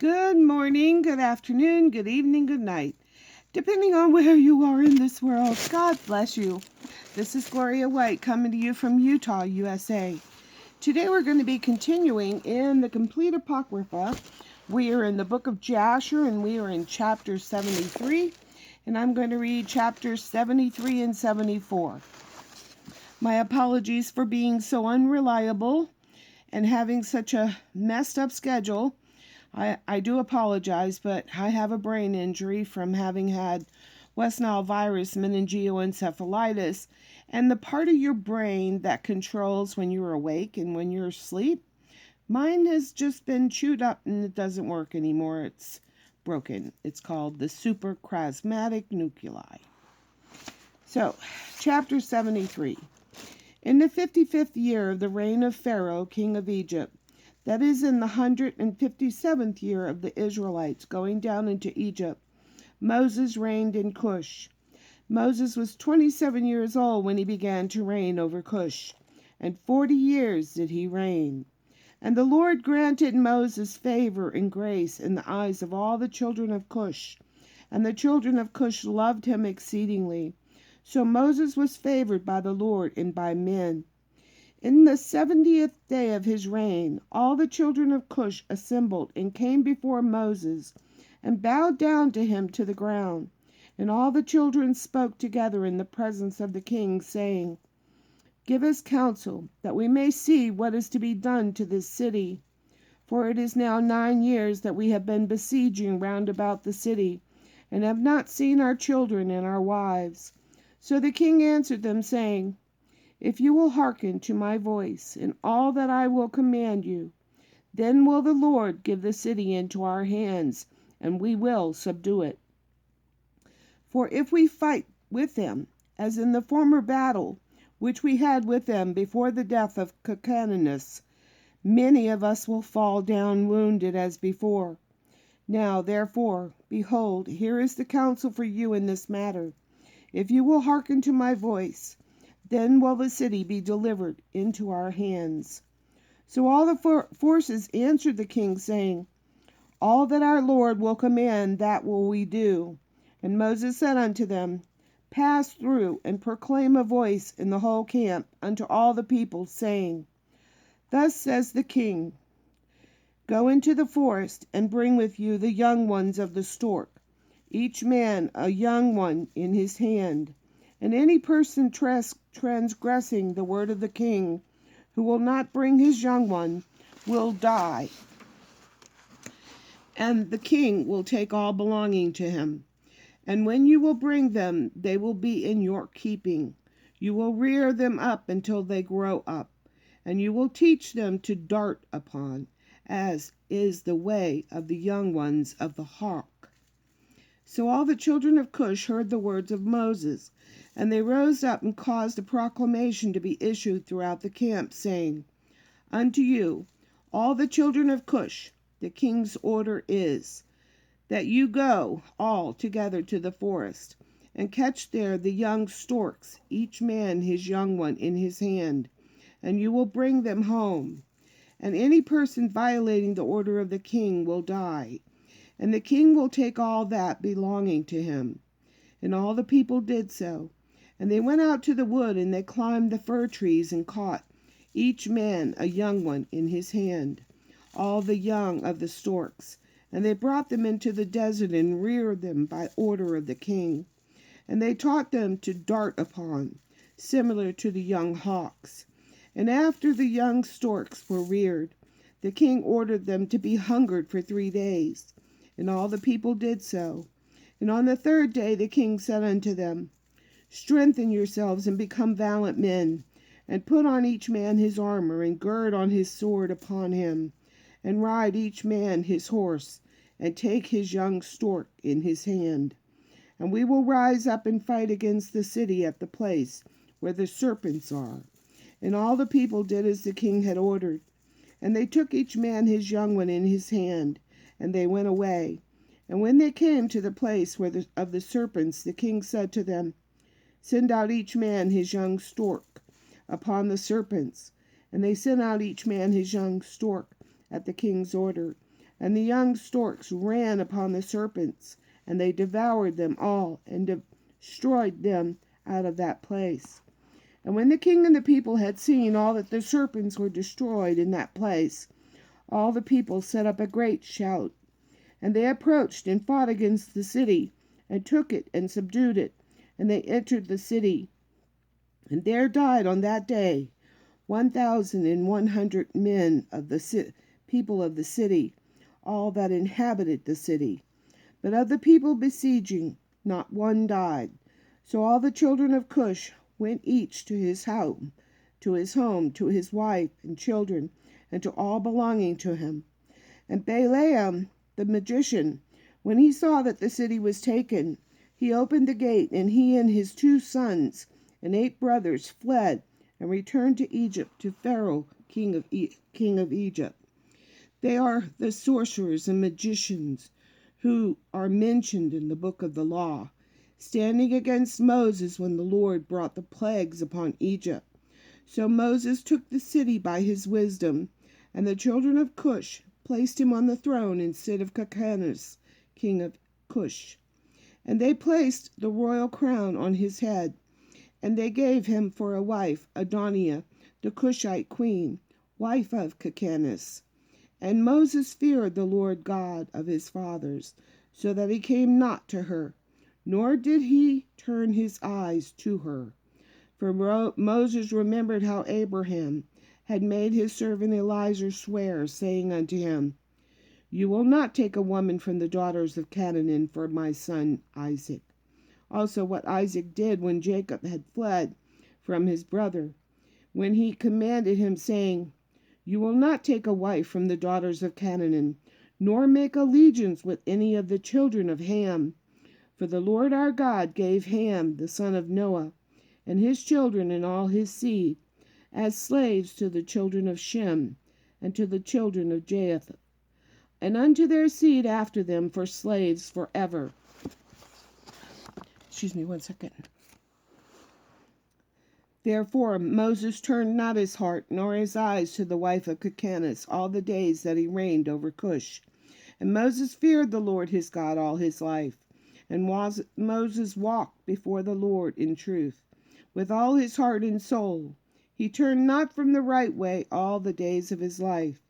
Good morning, good afternoon, good evening, good night. Depending on where you are in this world, God bless you. This is Gloria White coming to you from Utah, USA. Today we're going to be continuing in the Complete Apocrypha. We are in the book of Jasher and we are in chapter 73. And I'm going to read chapters 73 and 74. My apologies for being so unreliable and having such a messed up schedule. I do apologize, but I have a brain injury from having had West Nile virus meningoencephalitis, and the part of your brain that controls when you're awake and when you're asleep, mine has just been chewed up and it doesn't work anymore. It's broken. It's called the suprachiasmatic nuclei. So, chapter 73. In the 55th year of the reign of Pharaoh, king of Egypt, that is in the 157th year of the Israelites going down into Egypt, Moses reigned in Cush. Moses was 27 years old when he began to reign over Cush, and 40 years did he reign. And the Lord granted Moses favor and grace in the eyes of all the children of Cush, and the children of Cush loved him exceedingly. So Moses was favored by the Lord and by men. In the 70th day of his reign, all the children of Cush assembled and came before Moses and bowed down to him to the ground. And all the children spoke together in the presence of the king, saying, Give us counsel, that we may see what is to be done to this city. For it is now 9 years that we have been besieging round about the city, and have not seen our children and our wives. So the king answered them, saying, If you will hearken to my voice and all that I will command you, then will the Lord give the city into our hands, and we will subdue it. For if we fight with them, as in the former battle which we had with them before the death of Hyrcanus, many of us will fall down wounded as before. Now, therefore, behold, here is the counsel for you in this matter. If you will hearken to my voice, then will the city be delivered into our hands. So all the forces answered the king, saying, All that our Lord will command, that will we do. And Moses said unto them, Pass through and proclaim a voice in the whole camp unto all the people, saying, Thus says the king, Go into the forest and bring with you the young ones of the stork, each man a young one in his hand. And any person transgressing the word of the king, who will not bring his young one, will die. And the king will take all belonging to him. And when you will bring them, they will be in your keeping. You will rear them up until they grow up, and you will teach them to dart upon, as is the way of the young ones of the hawk. So all the children of Cush heard the words of Moses, and they rose up and caused a proclamation to be issued throughout the camp, saying, Unto you, all the children of Cush, the king's order is, that you go all together to the forest, and catch there the young storks, each man his young one in his hand, and you will bring them home. And any person violating the order of the king will die, and the king will take all that belonging to him. And all the people did so. And they went out to the wood, and they climbed the fir trees, and caught, each man a young one in his hand, all the young of the storks. And they brought them into the desert, and reared them by order of the king. And they taught them to dart upon, similar to the young hawks. And after the young storks were reared, the king ordered them to be hungered for 3 days. And all the people did so. And on the 3rd day the king said unto them, Strengthen yourselves and become valiant men, and put on each man his armor, and gird on his sword upon him, and ride each man his horse, and take his young stork in his hand. And we will rise up and fight against the city at the place where the serpents are. And all the people did as the king had ordered. And they took each man his young one in his hand, and they went away. And when they came to the place of the serpents, the king said to them, Send out each man his young stork upon the serpents. And they sent out each man his young stork at the king's order. And the young storks ran upon the serpents, and they devoured them all, and destroyed them out of that place. And when the king and the people had seen all that the serpents were destroyed in that place, all the people set up a great shout. And they approached and fought against the city, and took it and subdued it. And they entered the city. And there died on that day 1,100 men of the people of the city, all that inhabited the city. But of the people besieging, not one died. So all the children of Cush went each to his home, to his wife and children, and to all belonging to him. And Balaam the magician, when he saw that the city was taken, he opened the gate, and he and his 2 sons and 8 brothers fled and returned to Egypt, to Pharaoh, king of Egypt. They are the sorcerers and magicians who are mentioned in the book of the law, standing against Moses when the Lord brought the plagues upon Egypt. So Moses took the city by his wisdom, and the children of Cush placed him on the throne instead of Hyrcanus, king of Cush. And they placed the royal crown on his head, and they gave him for a wife Adoniah, the Cushite queen, wife of Hyrcanus. And Moses feared the Lord God of his fathers, so that he came not to her, nor did he turn his eyes to her. For Moses remembered how Abraham had made his servant Eliezer swear, saying unto him, You will not take a woman from the daughters of Canaan for my son Isaac. Also what Isaac did when Jacob had fled from his brother, when he commanded him, saying, You will not take a wife from the daughters of Canaan, nor make allegiance with any of the children of Ham. For the Lord our God gave Ham, the son of Noah, and his children and all his seed, as slaves to the children of Shem, and to the children of Japheth, and unto their seed after them for slaves forever. Excuse me 1 second. Therefore Moses turned not his heart nor his eyes to the wife of Hyrcanus all the days that he reigned over Cush. And Moses feared the Lord his God all his life. And Moses walked before the Lord in truth, with all his heart and soul. He turned not from the right way all the days of his life.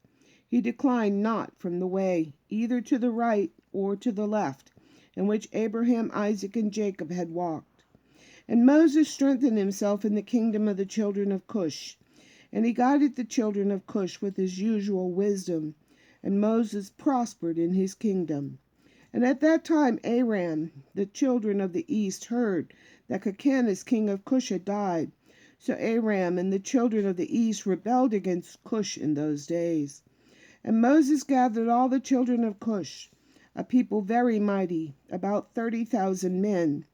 He declined not from the way, either to the right or to the left, in which Abraham, Isaac, and Jacob had walked. And Moses strengthened himself in the kingdom of the children of Cush, and he guided the children of Cush with his usual wisdom, and Moses prospered in his kingdom. And at that time Aram, the children of the east, heard that Hyrcanus, king of Cush, had died. So Aram and the children of the east rebelled against Cush in those days. And Moses gathered all the children of Cush, a people very mighty, about 30,000 men.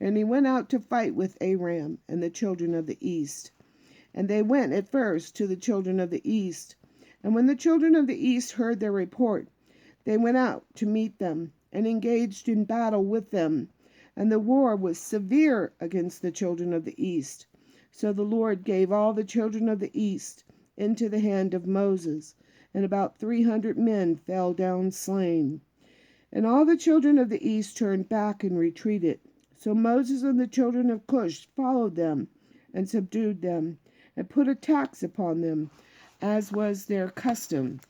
And he went out to fight with Aram and the children of the east. And they went at first to the children of the east. And when the children of the east heard their report, they went out to meet them, and engaged in battle with them. And the war was severe against the children of the east. So the Lord gave all the children of the east into the hand of Moses, and about 300 men fell down slain. And all the children of the east turned back and retreated. So Moses and the children of Cush followed them, and subdued them, and put a tax upon them, as was their custom.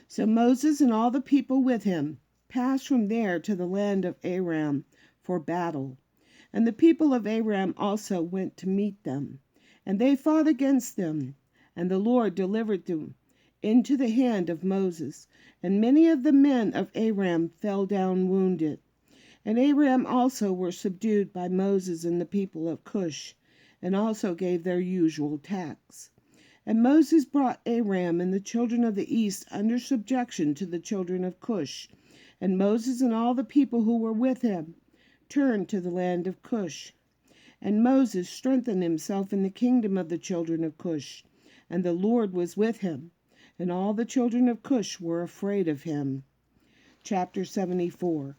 So Moses and all the people with him passed from there to the land of Aram for battle. And the people of Aram also went to meet them, and they fought against them. And the Lord delivered them into the hand of Moses, and many of the men of Aram fell down wounded. And Aram also were subdued by Moses and the people of Cush, and also gave their usual tax. And Moses brought Aram and the children of the east under subjection to the children of Cush. And Moses and all the people who were with him turned to the land of Cush. And Moses strengthened himself in the kingdom of the children of Cush, and the Lord was with him, and all the children of Cush were afraid of him. Chapter 74.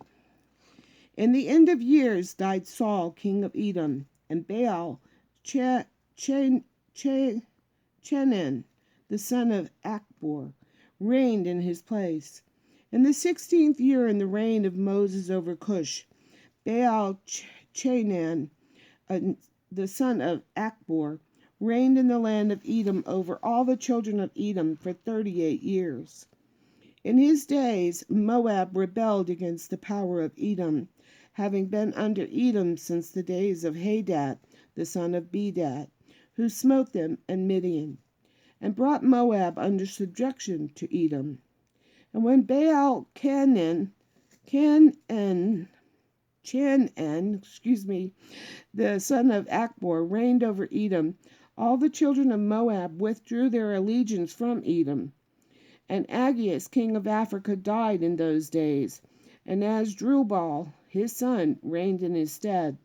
In the end of years died Saul, king of Edom, and Baal Chenan, the son of Achbor, reigned in his place. In the 16th year in the reign of Moses over Cush, Baal-Chanan, the son of Achbor, reigned in the land of Edom over all the children of Edom for 38 years. In his days, Moab rebelled against the power of Edom, having been under Edom since the days of Hadad, the son of Bedad, who smote them in Midian, and brought Moab under subjection to Edom. And when Baal-Chanan, the son of Achbor, reigned over Edom, all the children of Moab withdrew their allegiance from Edom. And Aggeus, king of Africa, died in those days, and Asdrubal, his son, reigned in his stead.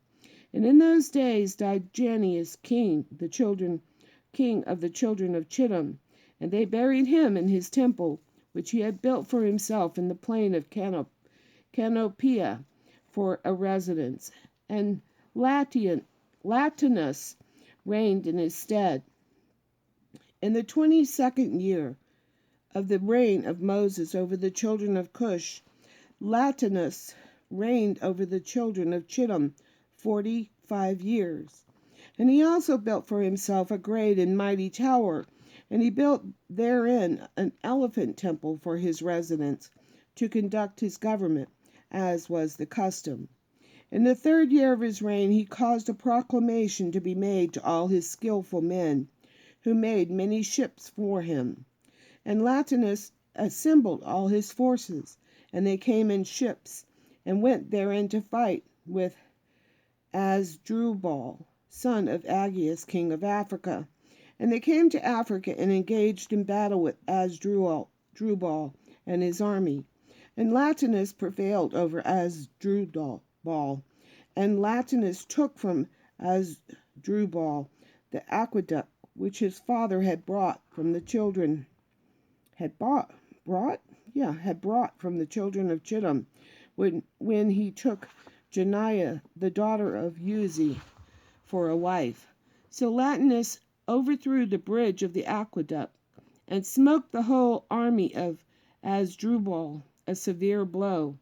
And in those days died Janius, king of the children of Chittim, and they buried him in his temple, which he had built for himself in the plain of Canopia for a residence. And Latinus reigned in his stead. In the 22nd year of the reign of Moses over the children of Cush, Latinus reigned over the children of Chittim 45 years. And he also built for himself a great and mighty tower, and he built therein an elephant temple for his residence, to conduct his government, as was the custom. In the 3rd year of his reign he caused a proclamation to be made to all his skillful men, who made many ships for him. And Latinus assembled all his forces, and they came in ships, and went therein to fight with Asdrubal, son of Aggeus, king of Africa. And they came to Africa and engaged in battle with Asdrubal and his army. And Latinus prevailed over Asdrubal, and Latinus took from Asdrubal the aqueduct which his father had brought from the children from the children of Chittim, when he took Janiah, the daughter of Uzi, for a wife. So Latinus overthrew the bridge of the aqueduct, and smote the whole army of Asdrubal a severe blow.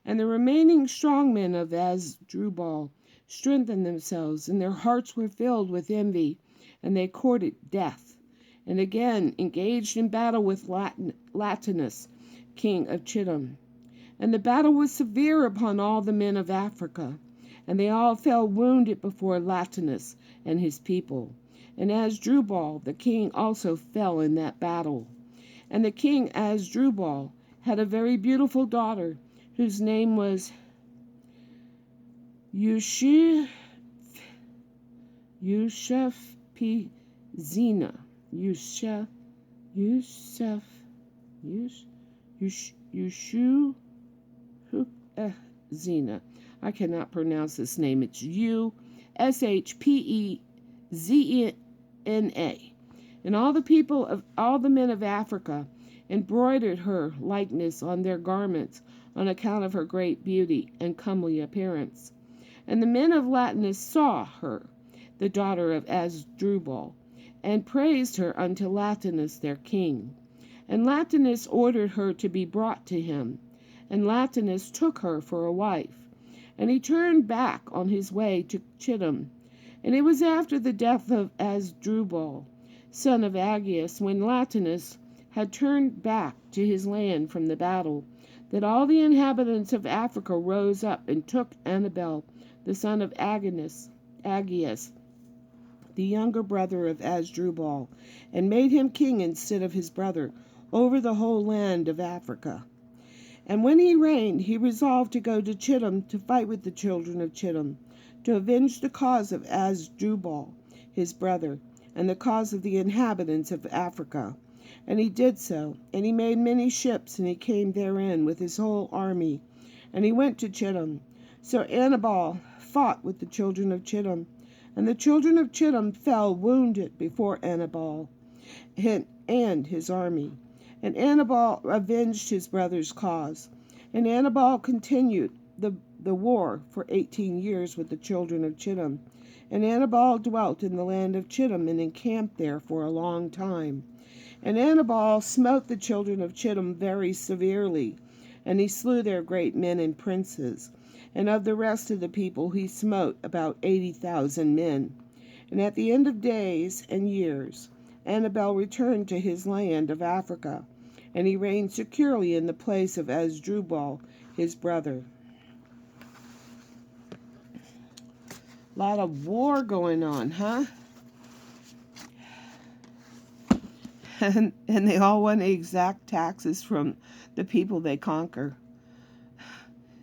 And the remaining strong men of Asdrubal strengthened themselves, and their hearts were filled with envy, and they courted death, and again engaged in battle with Latinus, king of Chittim. And the battle was severe upon all the men of Africa, and they all fell wounded before Latinus and his people. And Asdrubal the king also fell in that battle. And the king Asdrubal had a very beautiful daughter, whose name was Yushefpizina. Zena. I cannot pronounce this name. It's Ushpezena. And all the men of Africa embroidered her likeness on their garments on account of her great beauty and comely appearance. And the men of Latinus saw her, the daughter of Asdrubal, and praised her unto Latinus their king. And Latinus ordered her to be brought to him. And Latinus took her for a wife. And he turned back on his way to Chittim. And it was after the death of Asdrubal, son of Aggeus, when Latinus had turned back to his land from the battle, that all the inhabitants of Africa rose up and took Annabel, the son of Aggeus, the younger brother of Asdrubal, and made him king instead of his brother, over the whole land of Africa. And when he reigned, he resolved to go to Chittim to fight with the children of Chittim, to avenge the cause of Asdrubal, his brother, and the cause of the inhabitants of Africa. And he did so, and he made many ships, and he came therein with his whole army, and he went to Chittim. So Annabal fought with the children of Chittim, and the children of Chittim fell wounded before Annabal and his army. And Annabal avenged his brother's cause. And Annabal continued the war for 18 years with the children of Chittim. And Annabal dwelt in the land of Chittim and encamped there for a long time. And Annabal smote the children of Chittim very severely, And he slew their great men and princes. And of the rest of the people he smote about 80,000 men. And at the end of days and years, Annabel returned to his land of Africa, and he reigned securely in the place of Asdrubal, his brother. A lot of war going on, huh? And they all want to exact taxes from the people they conquer.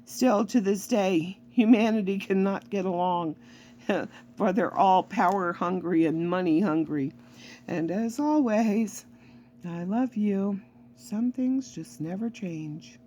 Still, to this day, humanity cannot get along, for they're all power hungry and money hungry. And as always, I love you. Some things just never change.